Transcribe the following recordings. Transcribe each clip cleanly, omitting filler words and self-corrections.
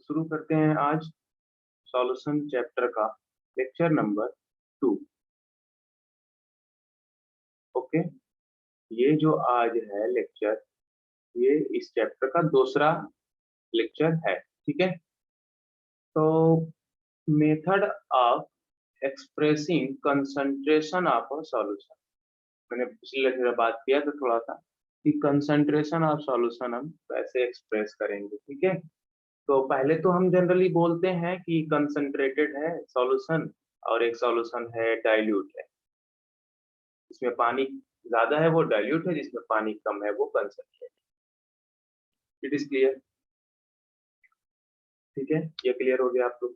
शुरू करते हैं आज सॉल्यूशन चैप्टर का लेक्चर नंबर 2। ओके, ये जो आज है लेक्चर, ये इस चैप्टर का दूसरा लेक्चर है। ठीक है, तो method of expressing concentration of a solution, मैंने पिछले लेक्चर में बात किया था थोड़ा सा कि कंसंट्रेशन ऑफ सॉल्यूशन हम कैसे एक्सप्रेस करेंगे। ठीक है, तो पहले तो हम जनरली बोलते हैं कि कंसंट्रेटेड है सॉल्यूशन और एक सॉल्यूशन है डाइल्यूट है। जिसमें पानी ज्यादा है वो डाइल्यूट है, जिसमें पानी कम है वो कंसंट्रेट। It is clear? ठीक है, ये क्लियर हो गया आपको।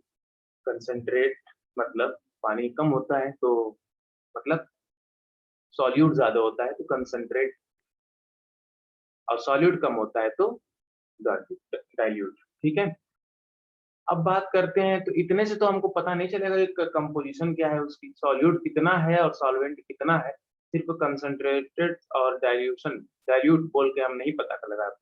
कंसंट्रेट मतलब पानी कम होता है, तो मतलब सॉल्यूट ज्यादा होता है तो कंसंट्रेट, और सॉल्यूट कम होता है तो डाइल्यूट। ठीक है, अब बात करते हैं, तो इतने से तो हमको पता नहीं चलेगा कि कंपोजिशन क्या है उसकी, सॉल्यूट कितना है और सॉल्वेंट कितना है। सिर्फ कंसंट्रेटेड और डाइल्यूशन डाइल्यूट बोल के हम नहीं पता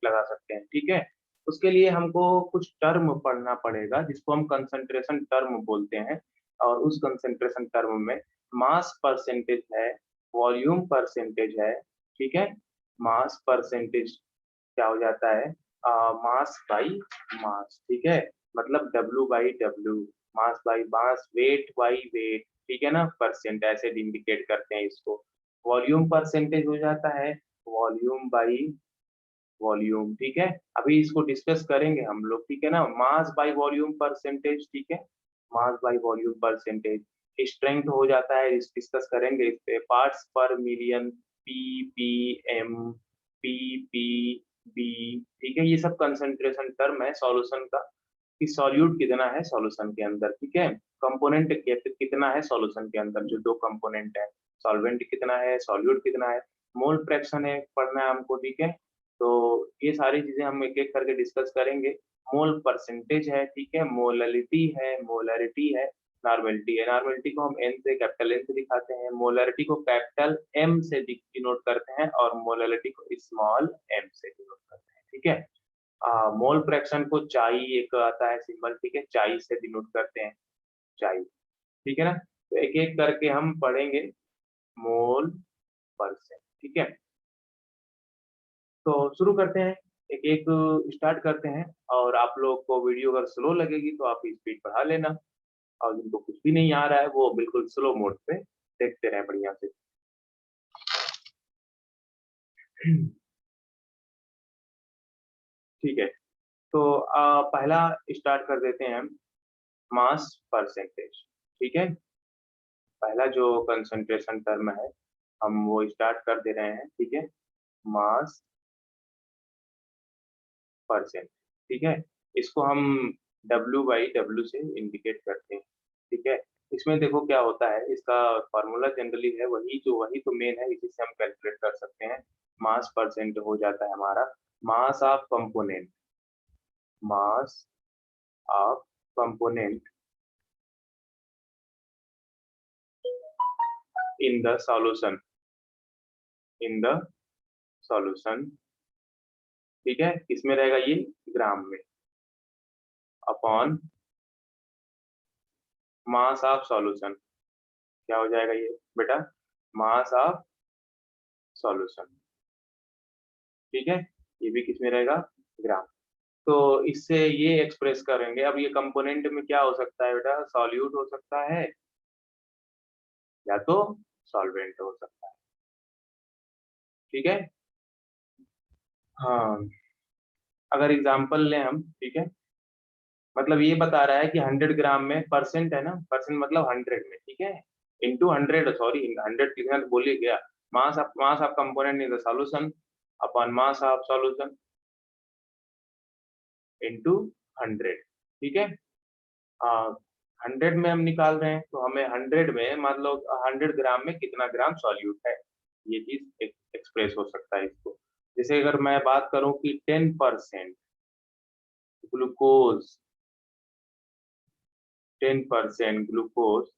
लगा सकते हैं। ठीक है, उसके लिए हमको कुछ टर्म पढ़ना पड़ेगा जिसको हम कंसंट्रेशन टर्म बोलते हैं। और उस कंसंट्रेशन टर्म में मास परसेंटेज है, वॉल्यूम परसेंटेज है। ठीक है, मास परसेंटेज क्या हो जाता है, मास बाई मास। ठीक है, मतलब W by W, mass by mass, weight by wait. ठीक है ना, परसेंट ऐसे इंडिकेट करते हैं इसको। वॉल्यूम परसेंटेज हो जाता है वॉल्यूम बाई वॉल्यूम। ठीक है, अभी इसको डिस्कस करेंगे हम लोग। ठीक है ना, मास बाई वॉल्यूम परसेंटेज। ठीक है, mass by volume percentage. Strength हो जाता है, डिस्कस करेंगे इस पे, पार्ट्स पर मिलियन, PPM, PPB। ठीक है, ये सब कंसंट्रेशन टर्म है सॉल्यूशन का, कि सॉल्यूट कितना है सॉल्यूशन के अंदर। ठीक है, कंपोनेंट कितना है सॉल्यूशन के अंदर, जो दो कंपोनेंट है, सॉल्वेंट कितना है, सॉल्यूट कितना है, मोल फ्रैक्शन है पढ़ना है हमको। ठीक है, तो ये सारी चीजें हम एक एक करके डिस्कस करेंगे। मोल परसेंटेज है, ठीक है, मोललिटी है, मोलरिटी है, नॉर्मेलिटी है। नॉर्मेलिटी को हम एन से, कैपिटल एन से दिखाते हैं, मोलरिटी को कैपिटल एम से डिनोट करते हैं, और मोललिटी को स्मॉल एम से डिनोट करते हैं। ठीक है, मोल फ्रैक्शन को चाई एक आता है सिंबल, ठीक है, चाई से डिनोट करते हैं, चाई। ठीक है ना, तो एक एक करके हम पढ़ेंगे मोल परसेंट। ठीक है, तो शुरू करते हैं, एक एक स्टार्ट करते हैं। और आप लोग को वीडियो अगर स्लो लगेगी तो आप स्पीड बढ़ा लेना, और जिनको कुछ भी नहीं आ रहा है वो बिल्कुल स्लो मोड पे देखते रहे बढ़िया से। ठीक है, तो पहला स्टार्ट कर देते हैं हम, मास परसेंटेज। ठीक है, पहला जो कंसंट्रेशन टर्म है हम वो स्टार्ट कर दे रहे हैं। ठीक है, मास परसेंट। ठीक है, इसको हम W बाई W से इंडिकेट करते हैं। ठीक है, इसमें देखो क्या होता है, इसका फॉर्मूला जनरली है वही तो मेन है, इसी से हम कैलकुलेट कर सकते हैं। मास परसेंट हो जाता है हमारा mass of component, mass of component in the solution, in the solution. ठीक है, किसमें रहेगा ये, ग्राम में, अपॉन मास ऑफ सॉल्यूशन। क्या हो जाएगा ये बेटा, मास ऑफ सॉल्यूशन। ठीक है, ये भी किसमें रहेगा, ग्राम। तो इससे ये एक्सप्रेस करेंगे। अब ये कंपोनेंट में क्या हो सकता है बेटा, सॉल्यूट हो सकता है या तो सॉल्वेंट हो सकता है। ठीक है, हाँ, अगर एग्जांपल लें हम, ठीक है, मतलब ये बता रहा है कि 100 ग्राम में, परसेंट है ना, परसेंट मतलब 100 में। ठीक है, इंटू 100, सॉरी 100 कितना तो बोल ही गया, mass of component in the solution upon mass of solution into 100। ठीक है, 100 में हम निकाल रहे हैं, तो हमें 100 में मतलब 100 ग्राम में कितना ग्राम सॉल्यूट है, ये चीज एक्सप्रेस हो सकता है इसको। जैसे अगर मैं बात करूं कि 10% glucose, 10% glucose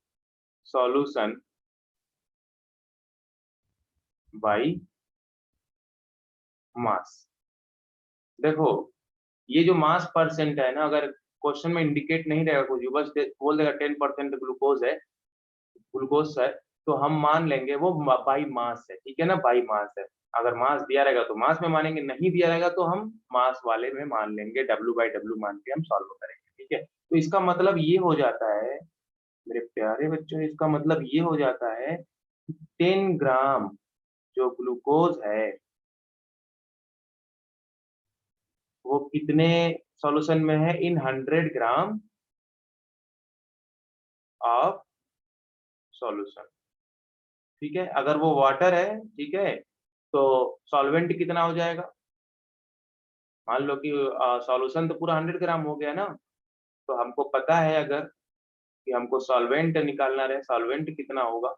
solution by mass. देखो, ये जो मास परसेंट है ना, अगर क्वेश्चन में इंडिकेट नहीं रहेगा कुछ भी, बस बोल देगा 10% ग्लूकोज है, ग्लूकोज है, तो हम मान लेंगे वो बाई मास है, ठीक है ना, बाई मास है। अगर मास दिया रहेगा तो मास में मानेंगे, नहीं दिया रहेगा तो हम मास वाले में मान लेंगे, W/W मान के हम सॉल्व करेंगे, ठीक है। तो इसका मतलब ये हो जाता है मेरे प्यारे बच्चों, इसका मतलब ये हो जाता है 10 ग्राम जो ग्लूकोज है वो कितने सॉल्यूशन में है, इन 100 ग्राम ऑफ सॉल्यूशन, ठीक है। अगर वो वाटर है, ठीक है, तो सॉल्वेंट कितना हो जाएगा, मान लो कि सॉल्यूशन तो पूरा 100 ग्राम हो गया ना, तो हमको पता है अगर कि हमको सॉल्वेंट निकालना रहे, सॉल्वेंट कितना होगा,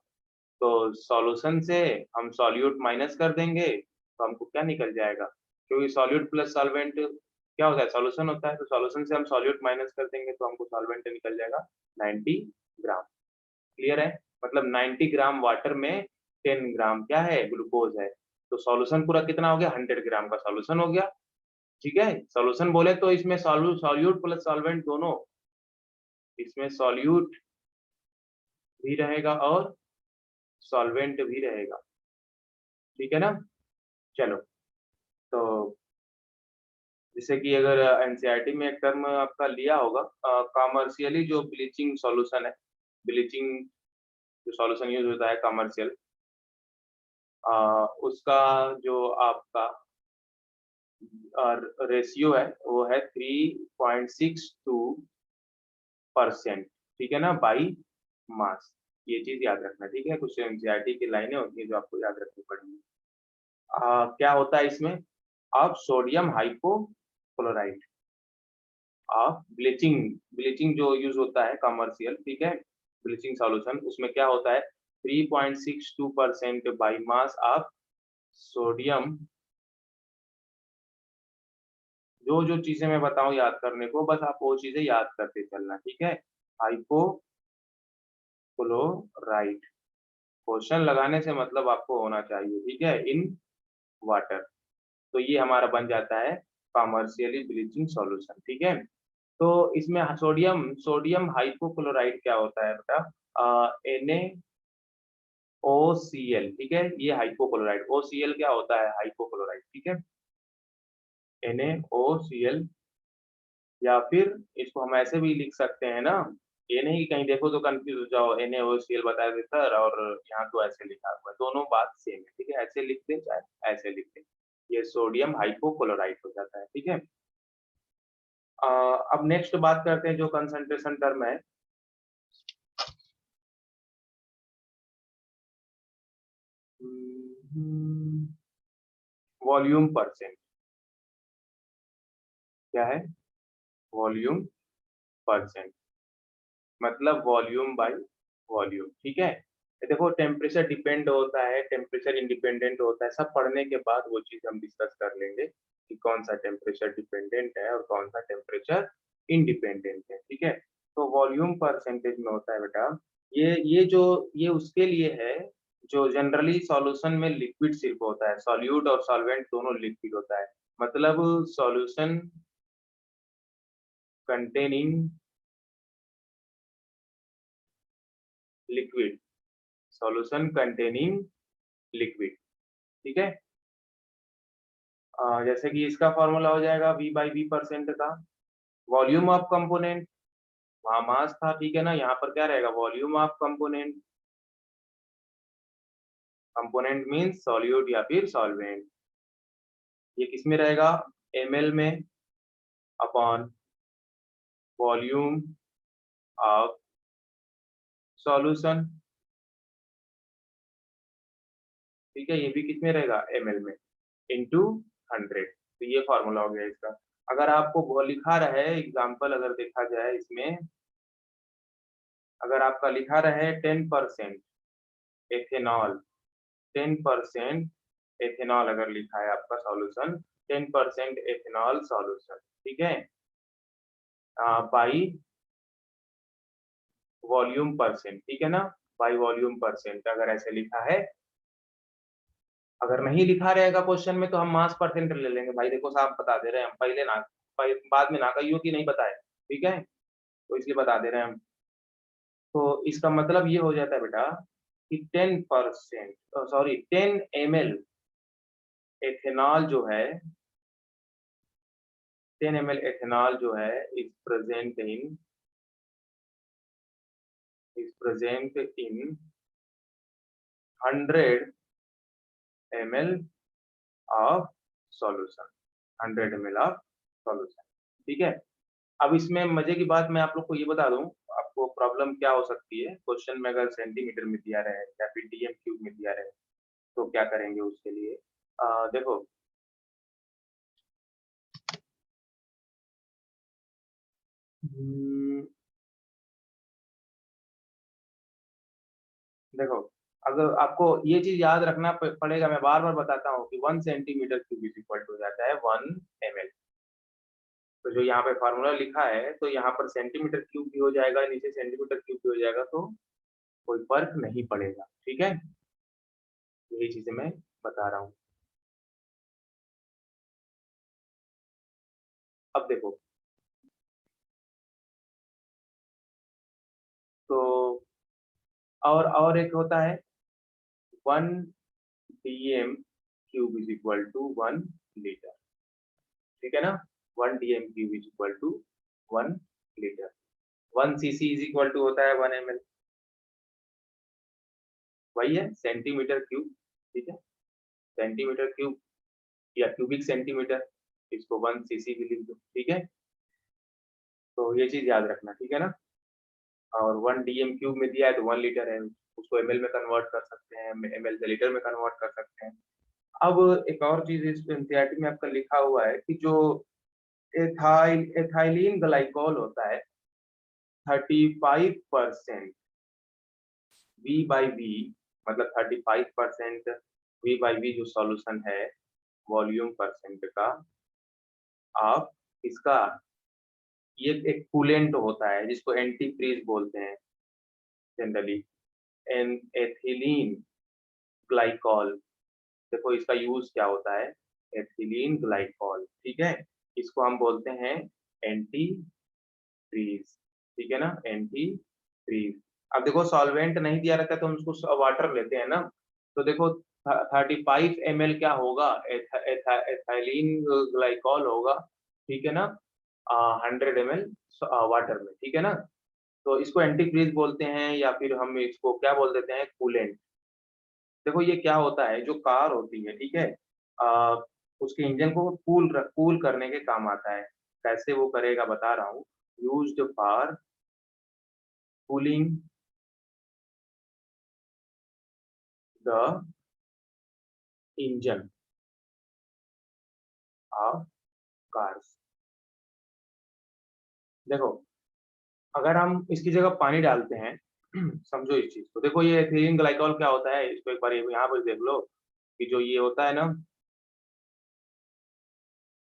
तो सॉल्यूशन से हम सॉल्यूट माइनस कर देंगे तो हमको क्या निकल जाएगा, क्योंकि सॉल्यूट प्लस सॉल्वेंट क्या होता है, सॉल्यूशन होता है, तो सॉल्यूशन से हम सॉल्यूट माइनस कर देंगे तो हमको सॉल्वेंट निकल जाएगा 90 ग्राम। क्लियर है, मतलब 90 ग्राम वाटर में 10 ग्राम क्या है, ग्लूकोज है, तो सॉल्यूशन पूरा कितना हो गया, 100 ग्राम का सॉल्यूशन हो गया, ठीक है। सॉल्यूशन बोले तो इसमें सॉल्यूट प्लस सॉल्वेंट दोनों, इसमें सॉल्यूट भी रहेगा और सॉल्वेंट भी रहेगा, ठीक है ना। चलो, तो जैसे कि अगर एनसीईआरटी में एक टर्म आपका लिया होगा, कमर्शियली जो ब्लीचिंग सॉल्यूशन है, ब्लीचिंग जो सॉल्यूशन यूज होता है कमर्शियल, उसका जो आपका रेशियो है वो है 3.62%, ठीक है ना, बाई मास। ये चीज याद रखना, ठीक है, कुछ एनसीईआरटी की लाइनें होती है जो आपको याद रखनी पड़ेंगी। क्या होता है इसमें, अब sodium hypochlorite of bleaching, bleaching जो यूज होता है कमर्शियल, ठीक है, ब्लीचिंग सॉल्यूशन, उसमें क्या होता है 3.62% बाई मास ऑफ सोडियम, जो जो चीजें मैं बताऊं याद करने को, बस आप वो चीजें याद करते चलना, ठीक है। हाइपोक्लोराइड, क्वेश्चन लगाने से मतलब आपको होना चाहिए, ठीक है, इन वाटर, तो ये हमारा बन जाता है कमर्शियली ब्लीचिंग सॉल्यूशन, ठीक है। तो इसमें सोडियम सोडियम हाइपोक्लोराइड क्या होता है बेटा, NaOCl, ठीक है, ये हाइपोक्लोराइड, OCl क्या होता है, हाइपोक्लोराइड, ठीक है, NaOCl, या फिर इसको हम ऐसे भी लिख सकते हैं ना, ये नहीं कि कहीं देखो तो कंफ्यूज हो जाओ, NaOCl बता दे सर और यहाँ तो ऐसे लिखा हुआ है, दोनों बात सेम है, ठीक है, ऐसे लिख दे चाहे ऐसे लिख दे, ये सोडियम हाइपोक्लोराइड हो जाता है, ठीक है। अब नेक्स्ट बात करते हैं जो कंसंट्रेशन टर्म है, वॉल्यूम परसेंट, क्या है, वॉल्यूम परसेंट, मतलब वॉल्यूम बाय वॉल्यूम, ठीक है। ये देखो टेम्परेचर डिपेंड होता है, टेम्परेचर इंडिपेंडेंट होता है, सब पढ़ने के बाद वो चीज हम डिस्कस कर लेंगे कि कौन सा टेम्परेचर डिपेंडेंट है और कौन सा टेम्परेचर इंडिपेंडेंट है, ठीक है। तो वॉल्यूम परसेंटेज में होता है बेटा, ये जो ये उसके लिए है जो जनरली सॉल्यूशन में लिक्विड सिर्फ होता है, सॉल्यूट और सॉल्वेंट दोनों लिक्विड होता है, मतलब solution containing liquid, solution containing liquid, ठीक है। जैसे कि इसका फॉर्मूला हो जाएगा V/V% का, वॉल्यूम ऑफ कंपोनेंट, वहां मास था, ठीक है ना, यहाँ पर क्या रहेगा, volume of component, component means solute या फिर सॉल्वेंट, ये किस में रहेगा, ml में, अपॉन वॉल्यूम ऑफ सॉल्यूशन, ठीक है, ये भी किस में रहेगा, ml में, इंटू 100, तो ये फॉर्मूला हो गया इसका। अगर आपको वो लिखा रहे एग्जाम्पल, अगर देखा जाए इसमें, अगर आपका लिखा रहे 10% एथेनॉल, 10% एथेनॉल अगर लिखा है आपका सॉल्यूशन, 10% एथेनॉल सॉल्यूशन, ठीक है, बाई वॉल्यूम परसेंट, ठीक है ना, बाई वॉल्यूम परसेंट अगर ऐसे लिखा है, अगर नहीं लिखा रहेगा क्वेश्चन में तो हम मास परसेंट ले लेंगे, भाई देखो साहब बता दे रहे हैं हम, पहले ना बाद में ना कहियो कि नहीं बताए, ठीक है, तो इसलिए बता दे रहे हैं हम। तो इसका मतलब ये हो जाता है बेटा कि 10%, सॉरी 10 ml एथेनॉल जो है, 10 ml एथेनॉल जो है is present in 100 ml of solution, 100 ml of solution. ठीक है, अब इसमें मजे की बात मैं आप लोग को ये बता दूं, आपको प्रॉब्लम क्या हो सकती है क्वेश्चन में, अगर सेंटीमीटर में दिया रहे या फिर डीएम क्यूब में दिया रहे तो क्या करेंगे उसके लिए। देखो, हम्म, देखो, अगर आपको ये चीज याद रखना पड़ेगा, मैं बार बार बताता हूँ कि 1 centimetre cube is equal to हो जाता है 1 ml। तो जो यहाँ पे फॉर्मूला लिखा है, तो यहाँ पर सेंटीमीटर क्यूब भी हो जाएगा, नीचे सेंटीमीटर क्यूब भी हो जाएगा, तो कोई फर्क नहीं पड़ेगा। ठीक है, यही चीजें मैं बता रहा हूँ। अब देखो, तो और एक होता है 1 dm³ is equal to 1 litre. ठीक है ना, 1 dm³ is equal to 1 litre. 1 cc is equal to होता है 1 ml, वही है सेंटीमीटर क्यूब। ठीक है, सेंटीमीटर क्यूब या क्यूबिक सेंटीमीटर, इसको 1 cc भी लिख दो। ठीक है, तो ये चीज याद रखना। ठीक है ना, और 1 dm³ में दिया है तो 1 लीटर है, उसको ml में कन्वर्ट कर सकते हैं, ml से लीटर में कन्वर्ट कर सकते हैं। अब एक और चीज इस एनसीईआरटी में आपका लिखा हुआ है कि जो एथाइलिन ग्लाइकॉल होता है 35% V/V, मतलब 35% V/V जो सॉल्यूशन है वॉल्यूम परसेंट का, आप इसका, ये एक कूलेंट होता है जिसको एंटीफ्रीज बोलते हैं जनरली, एन एथिलीन ग्लाइकॉल। देखो इसका यूज क्या होता है, एथिलीन ग्लाइकॉल। ठीक है, इसको हम बोलते हैं एंटी फ्रीज। ठीक है ना, एंटी फ्रीज। अब देखो सॉल्वेंट नहीं दिया रहता तो हम उसको वाटर लेते हैं ना, तो देखो 35 ml क्या होगा, एथाइलिन ग्लाइकॉल होगा। ठीक है ना, 100 ml वाटर में। ठीक है ना, तो इसको एंटी फ्रीज बोलते हैं, या फिर हम इसको क्या बोल देते हैं, कूलेंट। देखो ये क्या होता है, जो कार होती है, ठीक है, आ, उसके इंजन को कूल करने के काम आता है। कैसे वो करेगा बता रहा हूँ, used for cooling the engine of cars. देखो, अगर हम इसकी जगह पानी डालते हैं समझो इस चीज को, देखो ये एथिलीन ग्लाइकॉल क्या होता है, इसको एक बार यहाँ पर देख लो कि जो ये होता है ना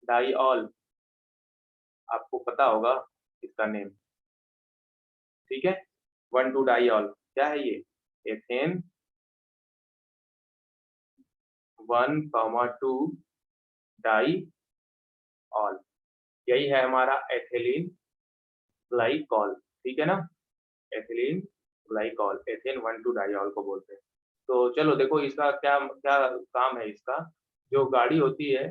डाईऑल, आपको पता होगा इसका नेम। ठीक है, 1,2-डाईऑल क्या है ये, एथेन 1,2-डाईऑल, यही है हमारा एथिलीन ग्लाइकॉल। ठीक है ना, एथिलीन ग्लाइकॉल, एथेन 1,2-डाईऑल को बोलते हैं। तो चलो देखो इसका क्या क्या काम है इसका। जो गाड़ी होती है,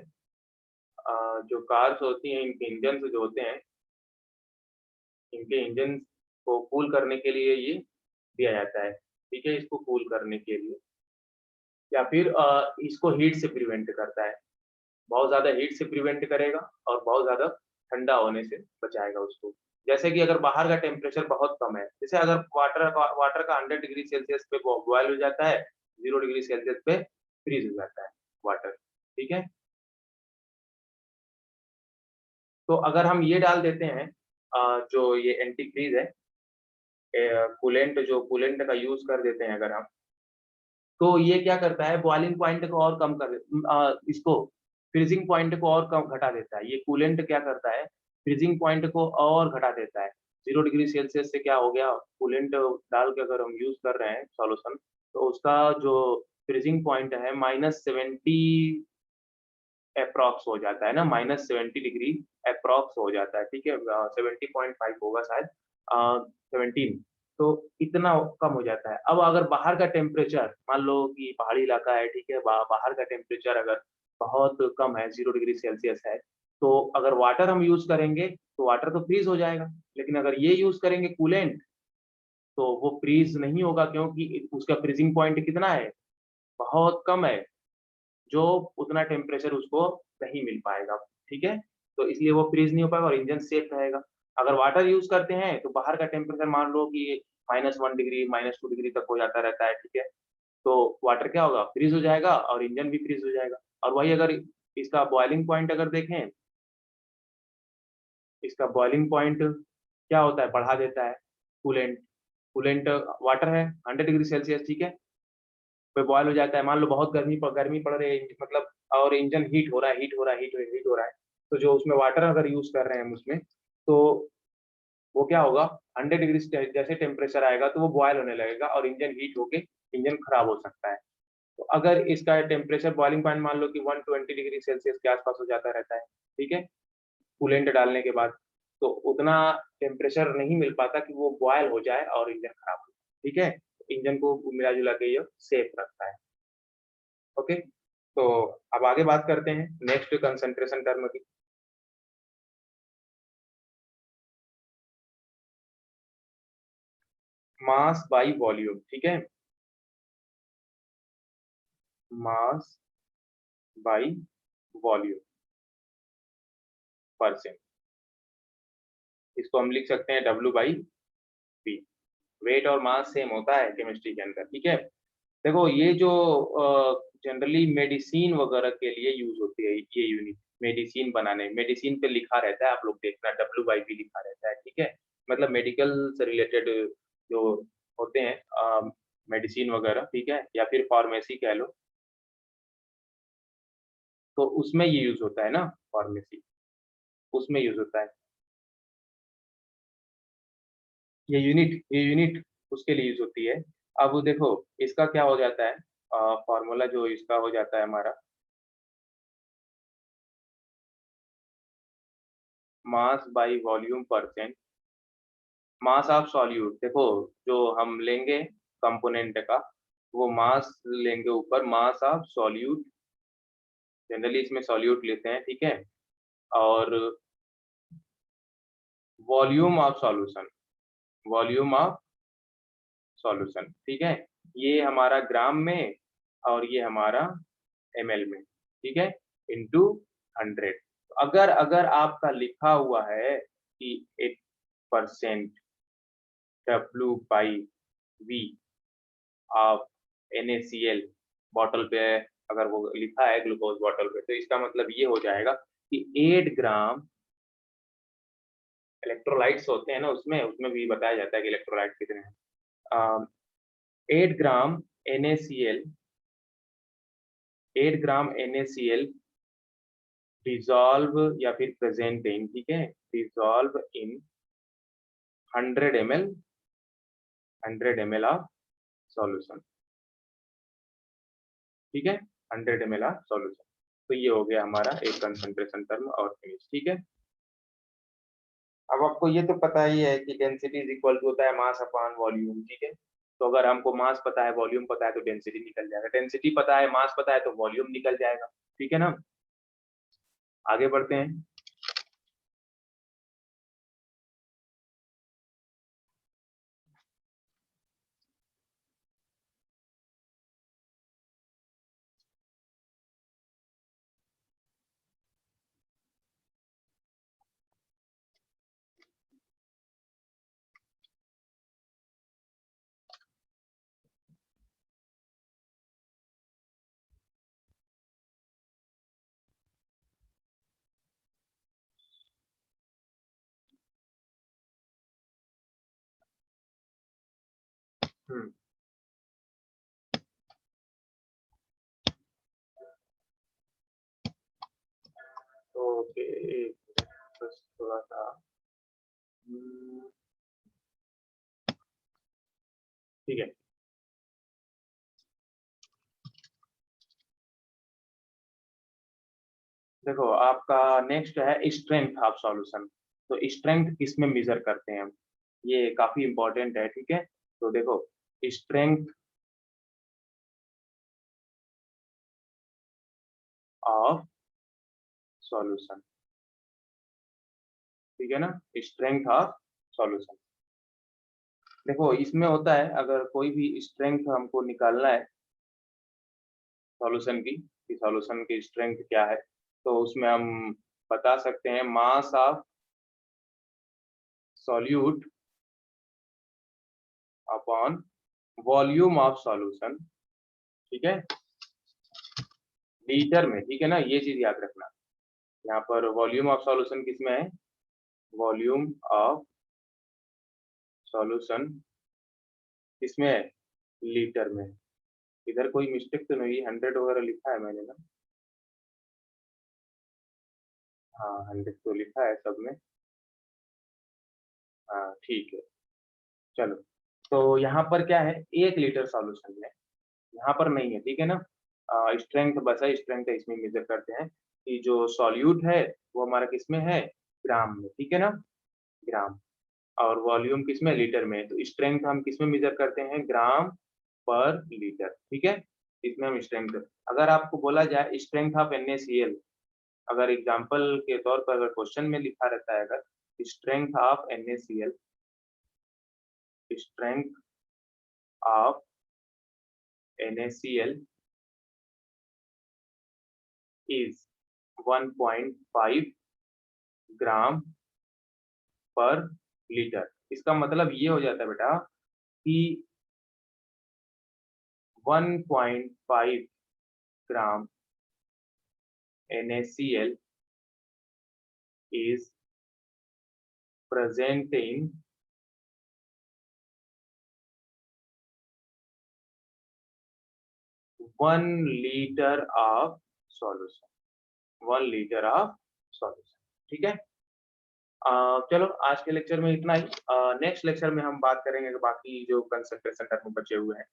जो कार्स होती हैं, इनके इंजन जो होते हैं, इनके इंजन को कूल करने के लिए ये दिया जाता है। ठीक है, इसको कूल करने के लिए, या फिर इसको हीट से प्रिवेंट करता है, बहुत ज्यादा हीट से प्रिवेंट करेगा और बहुत ज्यादा ठंडा होने से बचाएगा उसको। जैसे कि अगर बाहर का टेम्परेचर बहुत कम है, जैसे अगर वाटर का 100 डिग्री सेल्सियस पे बॉयल हो जाता है, 0 डिग्री सेल्सियस पे फ्रीज हो जाता है वाटर। ठीक है, तो अगर हम ये डाल देते हैं, जो ये एंटी फ्रीज है, कूलेंट, जो कूलेंट का यूज कर देते हैं अगर हम, तो ये क्या करता है, बॉइलिंग पॉइंट को और कम कर इसको फ्रीजिंग पॉइंट को और कम घटा देता है। ये कूलेंट क्या करता है, फ्रीजिंग पॉइंट को और घटा देता है। 0 डिग्री सेल्सियस से क्या हो गया, कूलेंट डाल के अगर हम यूज कर रहे हैं सॉल्यूशन, तो उसका जो फ्रीजिंग पॉइंट है -70 अप्रॉक्स हो जाता है ना, -70 डिग्री अप्रॉक्स हो जाता है, ठीक है, 70.5 होगा शायद, 17, तो इतना कम हो जाता है। अब अगर बाहर का टेम्परेचर, मान लो कि पहाड़ी इलाका है, ठीक है, बाहर का टेम्परेचर अगर बहुत कम है, 0 डिग्री सेल्सियस है, तो अगर वाटर हम यूज करेंगे तो वाटर तो फ्रीज हो जाएगा, लेकिन अगर ये यूज करेंगे कूलेंट, तो वो फ्रीज नहीं होगा, क्योंकि उसका फ्रीजिंग पॉइंट कितना है, बहुत कम है, जो उतना टेम्परेचर उसको नहीं मिल पाएगा, ठीक है? तो इसलिए वो फ्रीज़ नहीं हो पाएगा और इंजन सेफ रहेगा। अगर वाटर यूज़ करते हैं, तो बाहर का टेम्परेचर मान लो कि -1 डिग्री, -2 डिग्री तक हो जाता रहता है, ठीक है? तो वाटर क्या होगा, फ्रीज़ हो जाएगा और इंजन भी फ्रीज़ हो जाएगा। और वही अगर इसका बॉइलिंग पॉइंट अगर देखें, इसका बॉइलिंग पॉइंट क्या होता है, बढ़ा देता है कूलेंट। कूलेंट वाटर है 100 डिग्री सेल्सियस, ठीक है? पे बॉयल हो जाता है, मान लो बहुत गर्मी पड़ रही है, मतलब और इंजन हीट हो रहा है, हीट हो रहा है, हीट हो रहा है, तो जो उसमें वाटर अगर यूज़ कर रहे हैं हम उसमें, तो वो क्या होगा, 100 डिग्री से जैसे टेम्परेचर आएगा तो वो बॉयल होने लगेगा और इंजन हीट होके इंजन खराब हो सकता है। तो अगर इसका टेम्परेचर बॉइलिंग पॉइंट मान लो कि 120 डिग्री सेल्सियस के आस-पास हो जाता रहता है, ठीक है? कूलेंट डालने के बाद, तो उतना टेम्परेचर नहीं मिल पाता कि वो बॉयल हो जाए और इंजन खराब हो जाए, ठीक है? इंजन को मिला-जुला के ये सेफ रखता है। ओके, तो अब आगे बात करते हैं नेक्स्ट कंसंट्रेशन टर्म की। मास बाई वॉल्यूम, ठीक है, मास बाई वॉल्यूम परसेंट, इसको हम लिख सकते हैं डब्ल्यू बाई वी। वेट और मास सेम होता है केमिस्ट्री के अंदर, ठीक है। देखो ये जो जनरली मेडिसिन वगैरह के लिए यूज होती है ये यूनिट, मेडिसिन बनाने, मेडिसिन पे लिखा रहता है, आप लोग देखना डब्ल्यू बाई वी लिखा रहता है, ठीक है। मतलब मेडिकल से रिलेटेड जो होते हैं मेडिसिन वगैरह, ठीक है, या फिर फार्मेसी कह लो, तो उसमें ये यूज होता है ना, फार्मेसी, उसमें यूज होता है ये यूनिट उसके लिए यूज होती है। अब देखो इसका क्या हो जाता है, फॉर्मूला जो इसका हो जाता है हमारा, mass by volume percent, mass of solute, देखो जो हम लेंगे कंपोनेंट का, वो मास लेंगे ऊपर, मास ऑफ सॉल्यूट, जनरली इसमें सॉल्यूट लेते हैं, ठीक है, और volume of solution, volume of solution, ठीक है, ये हमारा ग्राम में और ये हमारा एमएल में, ठीक है, इंटू 100। अगर अगर आपका लिखा हुआ है कि 8% डब्ल्यू by v of NaCl bottle पे, अगर वो लिखा है ग्लूकोज बॉटल पे, तो इसका मतलब ये हो जाएगा कि 8 ग्राम इलेक्ट्रोलाइट्स होते हैं ना, उसमें उसमें भी बताया जाता है कि इलेक्ट्रोलाइट कितने हैं। 8 ग्राम NaCl, 8 ग्राम NaCl डिसॉल्व या फिर प्रेजेंट इन, ठीक है, dissolve in 100 ml, 100 ml of solution, ठीक है, 100 ml ऑफ सॉल्यूशन। तो ये हो गया हमारा एक कंसंट्रेशन टर्म और फिनिश, ठीक है। अब आपको ये तो पता ही है कि डेंसिटी इज इक्वल टू होता है मास अपॉन वॉल्यूम, ठीक है। तो अगर हमको मास पता है, वॉल्यूम पता है, तो डेंसिटी निकल जाएगा, डेंसिटी पता है, मास पता है, तो वॉल्यूम निकल जाएगा, ठीक है ना। आगे बढ़ते हैं। हम्म, तो बस थोड़ा सा, हम्म, ठीक है। देखो आपका नेक्स्ट है स्ट्रेंथ ऑफ सॉल्यूशन। तो स्ट्रेंथ किस में मेजर करते हैं हम? ये काफी इंपॉर्टेंट है, ठीक है? तो देखो स्ट्रेंथ ऑफ सॉल्यूशन, ठीक है ना? Strength of solution. देखो इसमें होता है, अगर कोई भी स्ट्रेंथ हमको निकालना है सॉल्यूशन की, कि सॉल्यूशन की स्ट्रेंथ क्या है, तो उसमें हम बता सकते हैं mass of solute upon volume of solution, ठीक है? लीटर में, ठीक है ना? ये चीज याद रखना। यहाँ पर वॉल्यूम ऑफ सॉल्यूशन किसमें है? वॉल्यूम ऑफ सॉल्यूशन किसमें है? लीटर में। इधर कोई मिस्टेक तो नहीं, 100 वगैरह लिखा है मैंने ना? हाँ 100 तो लिखा है सब में। हाँ ठीक है, चलो। तो यहाँ पर क्या है, 1 लीटर सॉल्यूशन है, यहाँ पर नहीं है, ठीक है ना? स्ट्रेंथ बस है, स्ट्रेंथ इसमें मेजर करते हैं कि जो सॉल्यूट है वो हमारा किसमें है? ग्राम में, ठीक है ना? ग्राम। और वॉल्यूम किसमें? लीटर में। तो स्ट्रेंथ हम किसमें मेजर करते हैं? ग्राम पर लीटर, ठीक है? इसमें हम स्ट्रेंथ, अगर आपको बोला जाए स्ट्रेंथ ऑफ NaCl, अगर एग्जांपल के तौर पर अगर क्वेश्चन में लिखा रहता है, अगर strength of NaCl, strength of NaCl is 1.5 ग्राम पर लीटर। इसका मतलब ये हो जाता है बेटा कि 1.5 ग्राम NaCl is present in 1 litre of solution, 1 litre of solution, ठीक है? चलो आज के लेक्चर में इतना ही। नेक्स्ट लेक्चर में हम बात करेंगे कि बाकी जो कंसंट्रेशन टर्म बचे हुए हैं।